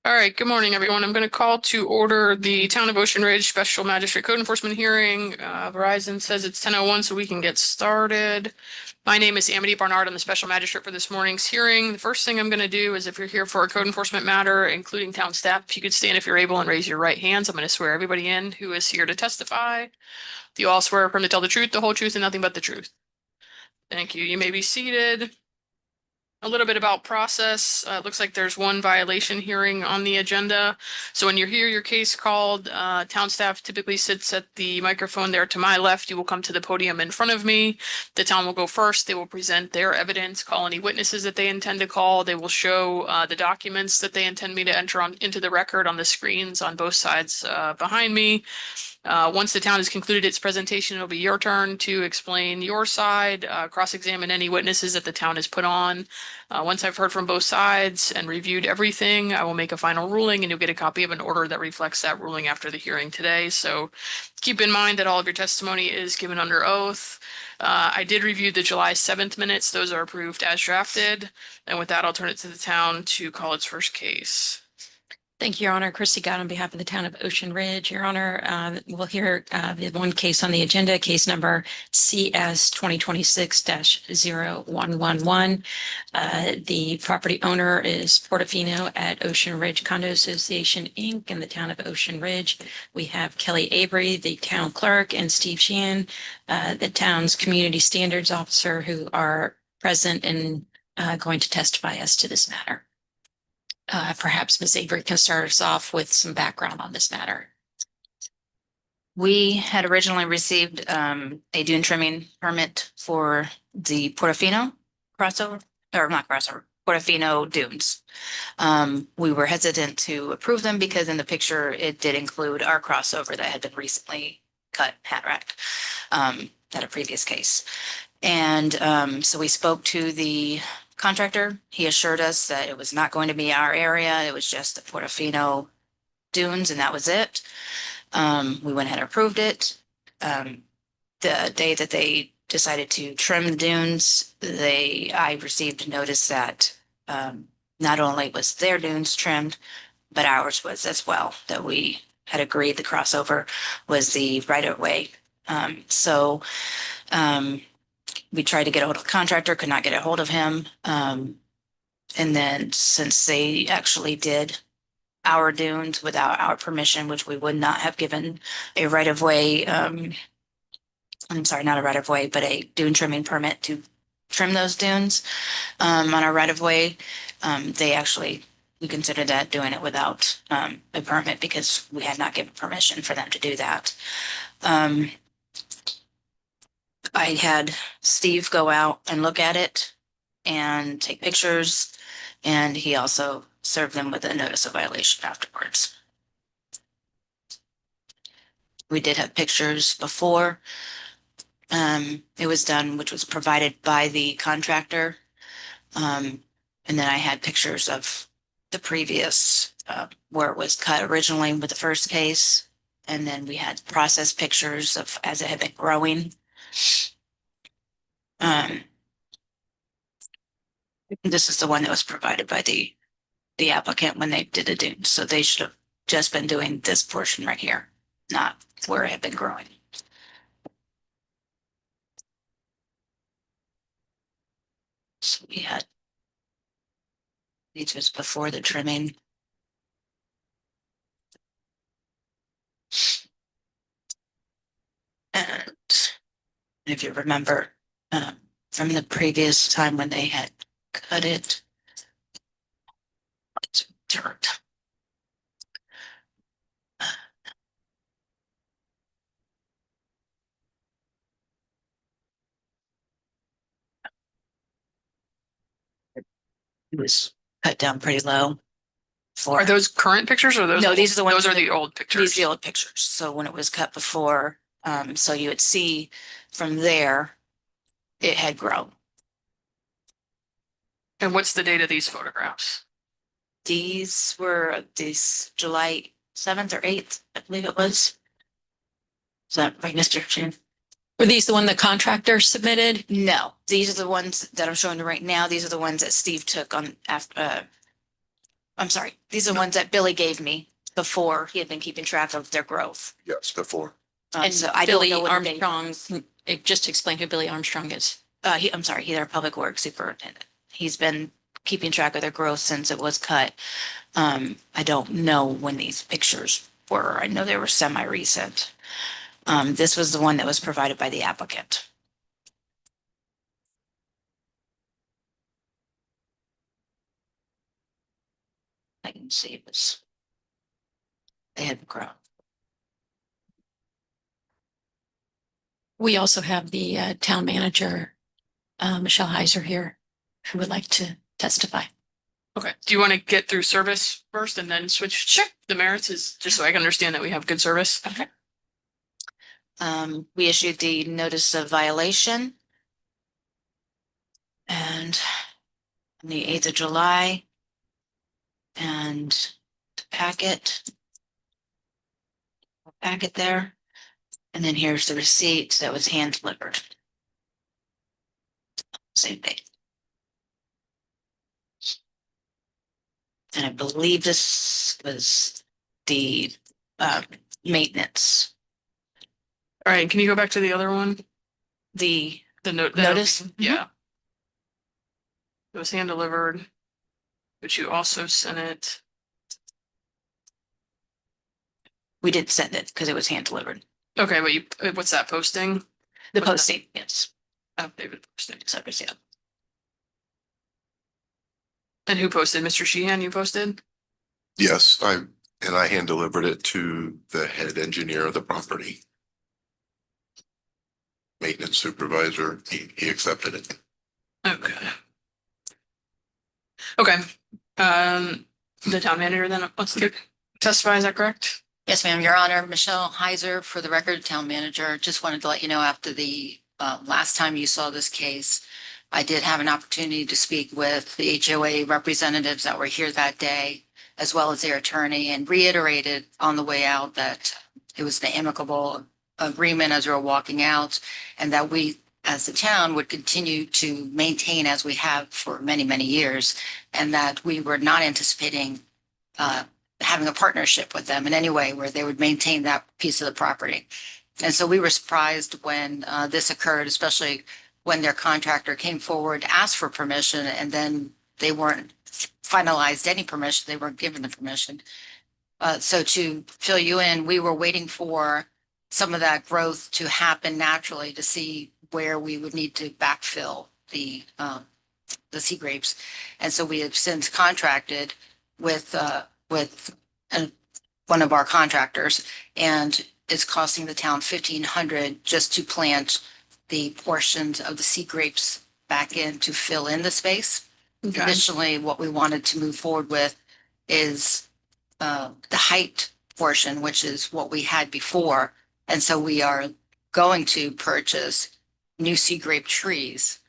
All right, good morning, everyone. I'm going to call to order the Town of Ocean Ridge Special Magistrate Code Enforcement hearing. Verizon says it's 10:01, so we can get started. My name is Amity Barnard. I'm the Special Magistrate for this morning's hearing. The first thing I'm going to do is if you're here for a code enforcement matter, including town staff, if you could stand if you're able and raise your right hands. I'm going to swear everybody in who is here to testify. Do you all swear affirm to tell the truth, the whole truth, and nothing but the truth? Thank you. You may be seated. A little bit about process. It looks like there's one violation hearing on the agenda. So when you hear your case called, town staff typically sits at the microphone there to my left. You will come to the podium in front of me. The town will go first. They will present their evidence, call any witnesses that they intend to call. They will show the documents that they intend me to enter into the record on the screens on both sides behind me. Once the town has concluded its presentation, it'll be your turn to explain your side, cross-examine any witnesses that the town has put on. Once I've heard from both sides and reviewed everything, I will make a final ruling and you'll get a copy of an order that reflects that ruling after the hearing today. So keep in mind that all of your testimony is given under oath. I did review the July 7th minutes. Those are approved as drafted. And with that, I'll turn it to the town to call its first case. Thank you, Your Honor. Christy Gott on behalf of the town of Ocean Ridge. Your Honor, we'll hear the one case on the agenda, case number CS 2026-0111. The property owner is Portofino at Ocean Ridge Condo Association, Inc. in the town of Ocean Ridge. We have Kelly Avery, the town clerk, and Steve Sheehan, the town's community standards officer, who are present and going to testify as to this matter. Perhaps Ms. Avery can start us off with some background on this matter. We had originally received a dune trimming permit for the Portofino crossover, or not crossover, Portofino dunes. We were hesitant to approve them because in the picture it did include our crossover that had been recently cut, hat racked, at a previous case. And so we spoke to the contractor. He assured us that it was not going to be our area. It was just the Portofino dunes and that was it. We went ahead and approved it. The day that they decided to trim the dunes, I received a notice that not only was their dunes trimmed, but ours was as well, that we had agreed the crossover was the right of way. We tried to get a hold of the contractor, could not get a hold of him. And then since they actually did our dunes without our permission, which we would not have given a right of way, I'm sorry, not a right of way, but a dune trimming permit to trim those dunes on our right of way, we considered that doing it without a permit because we had not given permission for them to do that. I had Steve go out and look at it and take pictures, and he also served them with a notice of violation afterwards. We did have pictures before it was done, which was provided by the contractor. And then I had pictures of the previous, where it was cut originally with the first case. And then we had process pictures of as it had been growing. This is the one that was provided by the applicant when they did the dune. So they should have just been doing this portion right here, not where it had been growing. So we had these was before the trimming. And if you remember from the previous time when they had cut it, it's dirt. It was cut down pretty low. Are those current pictures or those? No, these are the ones. Those are the old pictures. These are the old pictures. So when it was cut before, so you would see from there, it had grown. And what's the date of these photographs? These were July 7th or 8th, I believe it was. Is that right, Mr. Chin? Were these the one the contractor submitted? No, these are the ones that I'm showing you right now. These are the ones that Steve took on after I'm sorry, these are ones that Billy gave me before he had been keeping track of their growth. Yes, before. And So I don't Billy know what date. Armstrong, just explain who Billy Armstrong is. I'm sorry, he's our public works superintendent. He's been keeping track of their growth since it was cut. I don't know when these pictures were. I know they were semi-recent. This was the one that was provided by the applicant. I can see this. They had grown. We also have the town manager, Michelle Heiser here, who would like to testify. Okay, do you want to get through service first and then switch? Sure. The merits is just so I can understand that we have good service. Okay. We issued the notice of violation. And on the 8th of July. And the packet there. And then here's the receipt that was hand delivered. Same day. And I believe this was the maintenance, All right, can you go back to the other one? the The note. Notice? Yeah. It was hand delivered, but you also sent it. we didn't send it because it was hand delivered. Okay, but you, what's that posting? The What's that? posting, yes. Updated posting. So, yeah. And who posted? Mr. Sheehan, you posted? Yes, I hand delivered it to the head engineer of the property. Maintenance supervisor, he accepted it. Okay. Okay, the town manager then wants to testify, is that correct? Yes, ma'am. Your Honor, Michelle Heiser, for the record, Town Manager. Just wanted to let you know after the last time you saw this case, I did have an opportunity to speak with the HOA representatives that were here that day, as well as their attorney, and reiterated on the way out that it was the amicable agreement as we were walking out, and that we, as the town, would continue to maintain as we have for many, many years, and that we were not anticipating having a partnership with them in any way where they would maintain that piece of the property. And so we were surprised when this occurred, especially when their contractor came forward, asked for permission, and then they weren't finalized any permission. They weren't given the permission. So to fill you in, we were waiting for some of that growth to happen naturally to see where we would need to backfill the sea grapes. And so we have since contracted with one of our contractors, and it's costing the town $1,500 just to plant the portions of the sea grapes back in to fill in the space. Okay. Additionally, what we wanted to move forward with is the height portion, which is what we had before. And so we are going to purchase new sea grape trees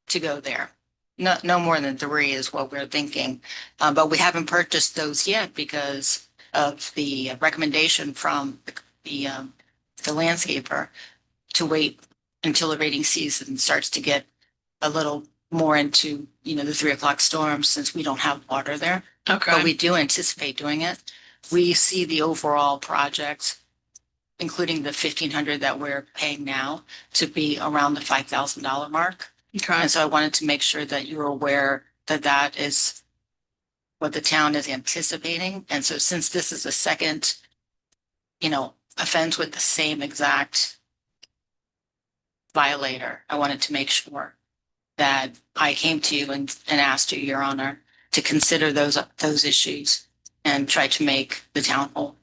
to go there. No more than 3 is what we're thinking. But we haven't purchased those yet because of the recommendation from the landscaper to wait until the rating season starts to get a little more into, the 3 o'clock storm, since we don't have water there. But Okay, we do anticipate doing it. We see the overall project, including the $1,500 that we're paying now, to be around the $5,000 mark. okay, And so I wanted to make sure that you're aware that that is what the town is anticipating. And so since this is a second, offense with the same exact violator, I wanted to make sure that I came to you and asked you, Your Honor, to consider those issues and try to make the town whole.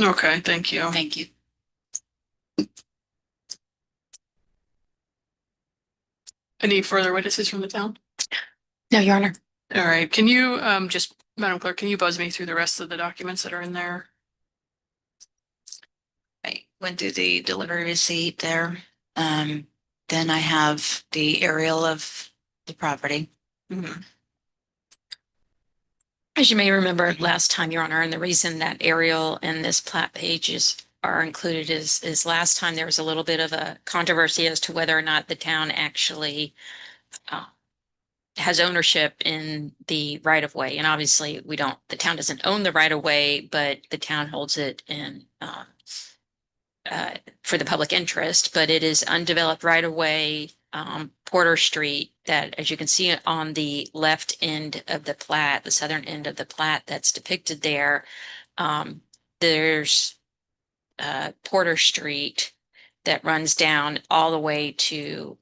okay, thank you. Thank you. Any further witnesses from the town? No, Your Honor. All right, can you, just, Madam Clerk, can you buzz me through the rest of the documents that are in there? I went through the delivery receipt there. Then I have the aerial of the property. Mhm. As you may remember last time, Your Honor, and the reason that aerial and this plat pages are included is last time there was a little bit of a controversy as to whether or not the town actually has ownership in the right of way. And obviously the town doesn't own the right of way, but the town holds it in, for the public interest, but it is undeveloped right of way, Porter Street, that, as you can see on the left end of the plat, the southern end of the plat that's depicted there, there's Porter Street that runs down all the way to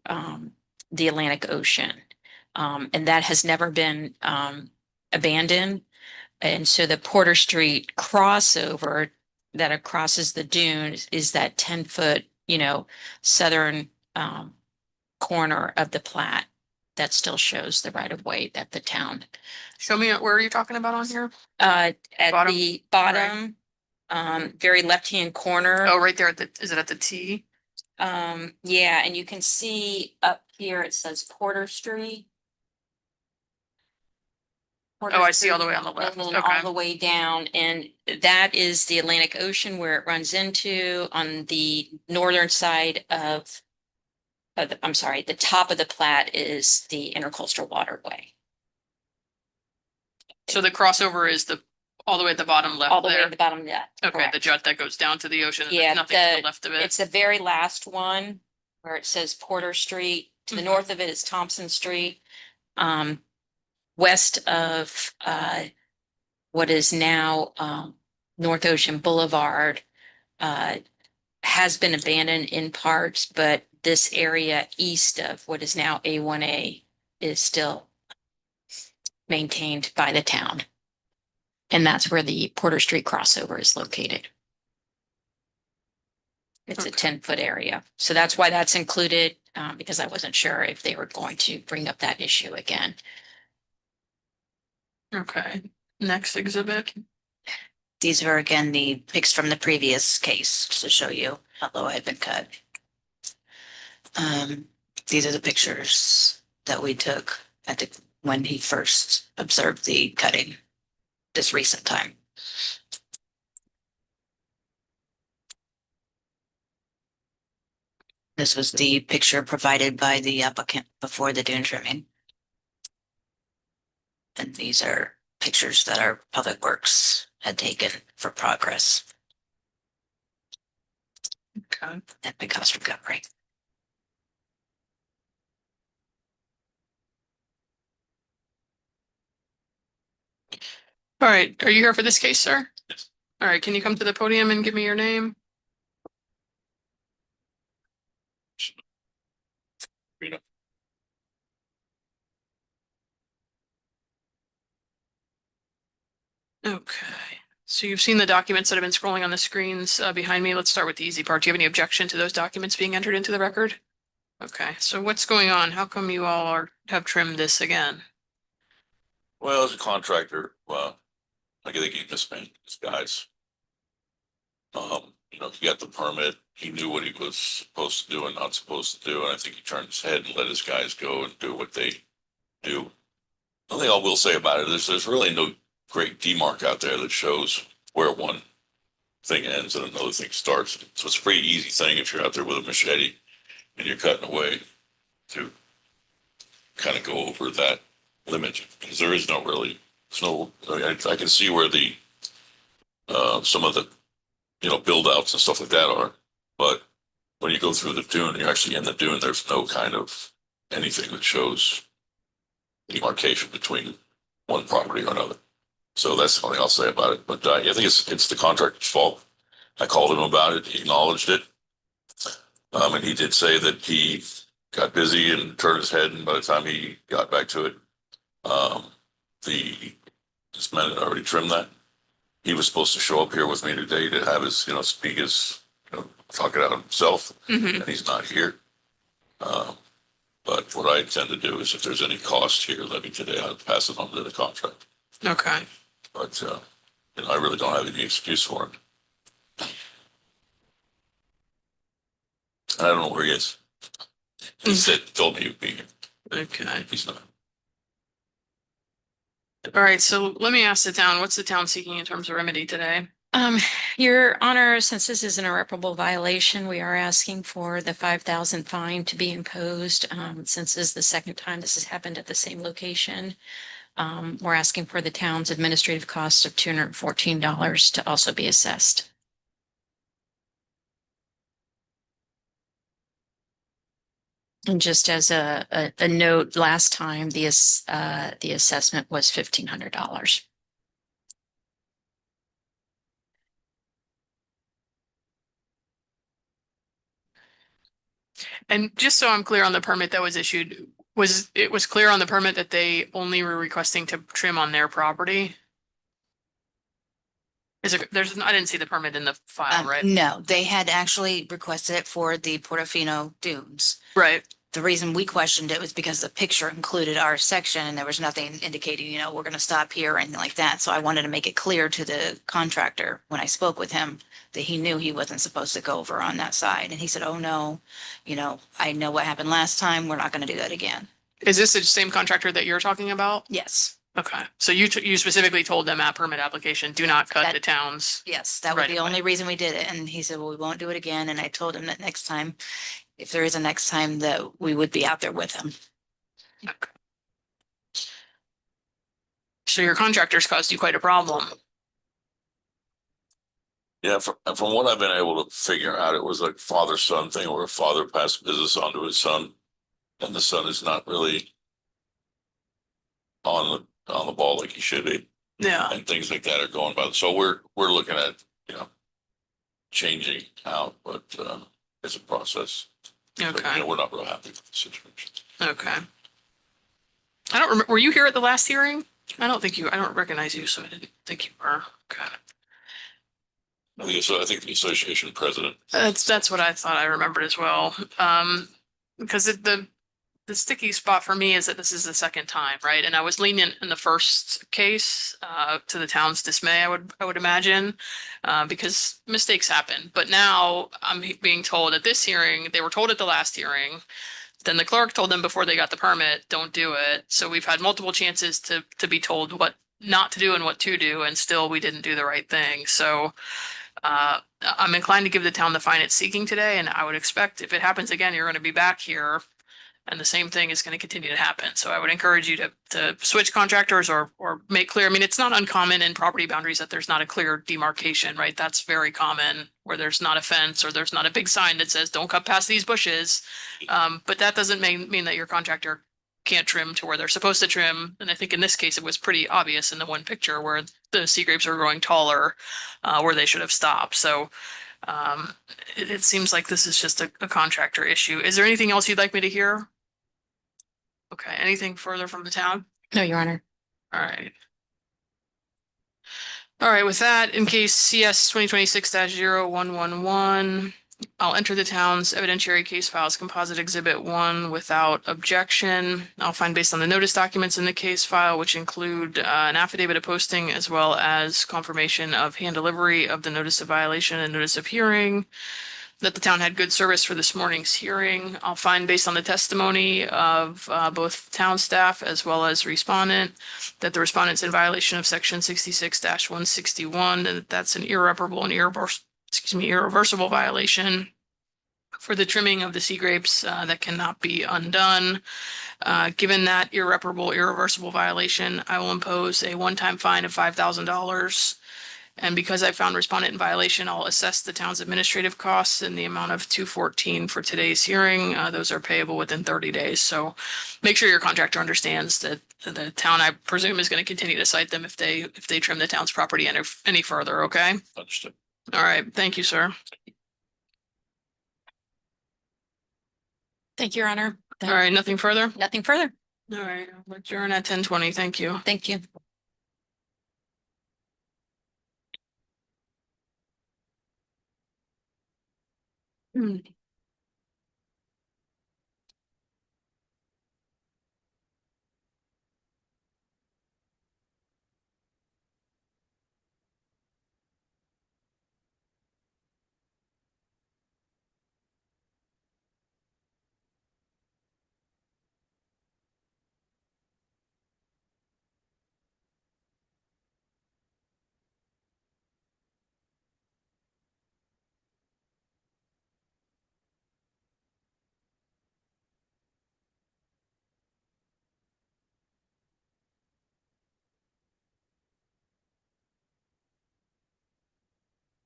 the Atlantic Ocean. And that has never been abandoned. And so the Porter Street crossover that crosses the dune is that 10-foot, southern corner of the plat that still shows the right of way that the town. Show me, where are you talking about on here? At Bottom, the bottom, very left-hand corner. Oh, right there at is it at the T? Yeah, and you can see up here, it says Porter Street. Porter Oh, I see all Street, the way on the left. and then Okay. all the way down, and that is the Atlantic Ocean where it runs into on the northern side of I'm sorry, the top of the plat is the intercoastal waterway. So the crossover is all the way at the bottom left All the way there? at the bottom, yeah. Okay, the correct. jut that goes down to the ocean and Yeah, there's nothing to the left of it. It's the very last one where it says Porter Street. To the Mhm. north of it is Thompson Street. West of what is now North Ocean Boulevard has been abandoned in parts, but this area east of what is now A1A is still maintained by the town. And that's where the Porter Street crossover is located. It's a Okay. 10-foot area. So that's why that's included, because I wasn't sure if they were going to bring up that issue again. Okay, next exhibit. These are again the pics from the previous case to show you how low I've been cut. These are the pictures that we took when he first observed the cutting this recent time. This was the picture provided by the applicant before the dune trimming. And these are pictures that our Public Works had taken for progress Okay. at Picasso Recovery. All right, are you here for this case, sir? Yes. All right, can you come to the podium and give me your name? Okay, so you've seen the documents that have been scrolling on the screens behind me. Let's start with the easy part. Do you have any objection to those documents being entered into the record? Okay, so what's going on? How come you all have trimmed this again? Well, as a contractor, I think he mismanaged his guys. He got the permit, he knew what he was supposed to do and not supposed to do, and I think he turned his head and let his guys go and do what they do. The only thing I will say about it is there's really no great demarc out there that shows where one thing ends and another thing starts. So it's a pretty easy thing if you're out there with a machete and you're cutting away to kind of go over that limit, because there is no really, I can see where the some of the build outs and stuff like that are, but when you go through the dune, you're actually in the dune, there's no kind of anything that shows demarcation between one property or another. So that's the only thing I'll say about it. But I think it's the contractor's fault. I called him about it. He acknowledged it. And he did say that he got busy and turned his head, and by the time he got back to it, this man had already trimmed that. He was supposed to show up here with me today to have his, speak his, talk it out himself, Mhm. and he's not here. But what I intend to do is if there's any cost here levied today, I'll pass it on to the contract. Okay, But, I really don't have any excuse for it. And I don't know where he is. He told me he'd be here. okay. He's not. All right, so let me ask the town, what's the town seeking in terms of remedy today? Your Honor, since this is an irreparable violation, we are asking for the 5,000 fine to be imposed. Since this is the second time this has happened at the same location. We're asking for the town's administrative costs of $214 to also be assessed. And just as a note, last time the assessment was $1,500. And just so I'm clear on the permit that was issued, it was clear on the permit that they only were requesting to trim on their property? I didn't see the permit in the file, right? No, they had actually requested it for the Portofino Dunes. Right. The reason we questioned it was because the picture included our section and there was nothing indicating, we're going to stop here or anything like that. So I wanted to make it clear to the contractor when I spoke with him that he knew he wasn't supposed to go over on that side. And he said, oh, no, I know what happened last time. We're not going to do that again. Is this the same contractor that you're talking about? Yes, Okay, so you specifically told them at permit application, do not cut That- the towns. yes, that was Right the away. only reason we did it. And he said, well, we won't do it again. And I told him that next time, if there is a next time, that we would be out there with him. Okay. So your contractors caused you quite a problem. Yeah, from what I've been able to figure out, it was like father-son thing where a father passed business on to his son. And the son is not really on the ball like he should be. Yeah. And things like that are going by. So we're looking at, changing out, but it's a process. But, Okay, we're not real happy with the situation. okay. I don't remember, were you here at the last hearing? I don't recognize you, so I didn't think you were. Okay. I think the association president. That's what I thought I remembered as well. Because the sticky spot for me is that this is the second time, right? And I was lenient in the first case, to the town's dismay, I would imagine, because mistakes happen. But now I'm being told at this hearing, they were told at the last hearing, then the clerk told them before they got the permit, don't do it. So we've had multiple chances to be told what not to do and what to do, and still we didn't do the right thing. So I'm inclined to give the town the fine it's seeking today, and I would expect if it happens again, you're going to be back here and the same thing is going to continue to happen. So I would encourage you to switch contractors or make clear. I mean, it's not uncommon in property boundaries that there's not a clear demarcation, right? That's very common where there's not a fence or there's not a big sign that says, don't cut past these bushes. But that doesn't mean that your contractor can't trim to where they're supposed to trim. And I think in this case, it was pretty obvious in the one picture where the sea grapes are growing taller, where they should have stopped. So it seems like this is just a contractor issue. Is there anything else you'd like me to hear? Okay, anything further from the town? No, Your Honor. All right. All right, with that, in case CS 2026-0111, I'll enter the town's evidentiary case files composite exhibit 1 without objection. I'll find based on the notice documents in the case file, which include an affidavit of posting as well as confirmation of hand delivery of the notice of violation and notice of hearing, that the town had good service for this morning's hearing. I'll find based on the testimony of both town staff as well as respondent that the respondent's in violation of section 66-161 and that's an irreparable and irreversible violation for the trimming of the sea grapes that cannot be undone. Given that irreversible violation, I will impose a one-time fine of $5,000. And because I found respondent in violation, I'll assess the town's administrative costs in the amount of $214 for today's hearing. Those are payable within 30 days. So make sure your contractor understands that the town, I presume, is going to continue to cite them if they trim the town's property any further. Okay. Understood. All right. Thank you, sir. Thank you, Your Honor. All right. Nothing further. Nothing further. All right. I'll adjourn at 10:20. Thank you. Thank you. Hmm.